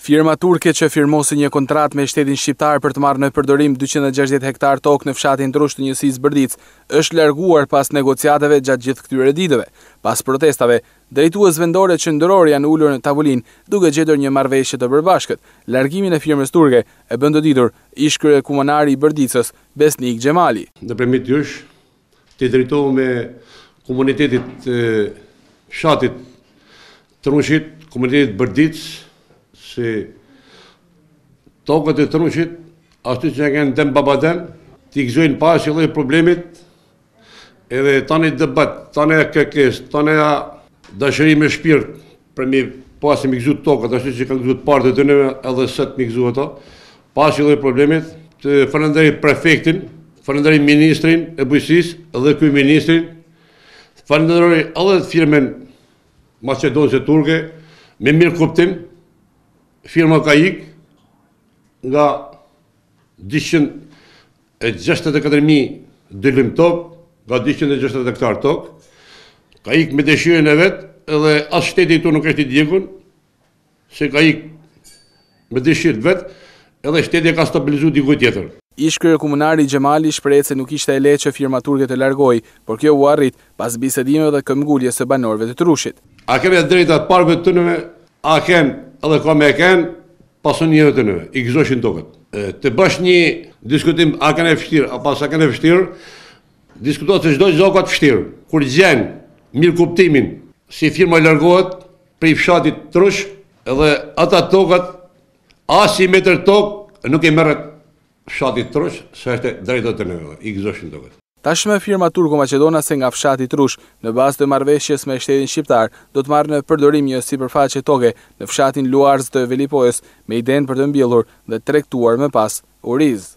Firma turke që firmosi një kontratë me shtetin shqiptar për të marrë në përdorim 260 hektar tokë në fshatin Trush të njësisë Bërdic, është larguar pas negociatave gjatë gjithë këtyre ditëve. Pas protestave, drejtues vendore qendrore janë ulur në tavolinë duke gjetur një marrëveshje të përbashkët. Largimin e firmës turke e bën të ditur ish kryekomunari i Bërdicës, Besnik Xhemali. Ndërmjet jush, të drejtohu me komunitetit fshatit Trushit, komunitetit Bërdic, se tokët e Trushit, ashtu që kanë dem babadem, t'i gëzojnë pas që lloj problemit, edhe tani debat, tani kërkes, tani dashëri me shpirt për mi pas mi gëzu tokët, ashtu që kanë gëzu partë të nëve edhe sët mi gëzu ato, pas që lloj problemit, të falënderoj prefektin, falënderoj ministrin e bujqësisë dhe kryeministrin, falënderoj edhe firmën Maqedonëse turke, me mirë kuptim. Firma ka ik nga 264.000 dëllim tokë, nga 260 hektar tokë, ka ik me dëshirën e vetë, edhe as shteti tu nuk është i djegun, se ka ik me dëshirën vetë, edhe shteti ka stabilizu dikuj tjetër. Ish kryekomunari Xhemali shpreh se nuk ishte e lehtë që firma turke të largojë, por kjo u arrit pas bisedimeve dhe këmbguljes së banorëve të Trushit. A kemi drejtat parëve të nëve, a ken edhe ka me ken pasonjeve të nëve, i gëzoshin tokët. Të bësh një diskutim a kanë e vështirë, a pas a kanë e vështirë, diskutohet se çdo gjë ka të vështirë. Kur gjen mirë kuptimin si firma largohet prej fshatit Trush, edhe ata tokët, as i metër tokë nuk i merret fshatit Trush, se është drejtë të nëve, i gëzoshin tokët. Tashmë firma turko-maqedonase nga fshati Trush, në bazë të marrëveshjes me shtetin shqiptar, do të marrë në përdorim një sipërfaqe toke në fshatin Luarz të Velipojës me idenë për të mbjellur dhe tregtuar më pas uriz.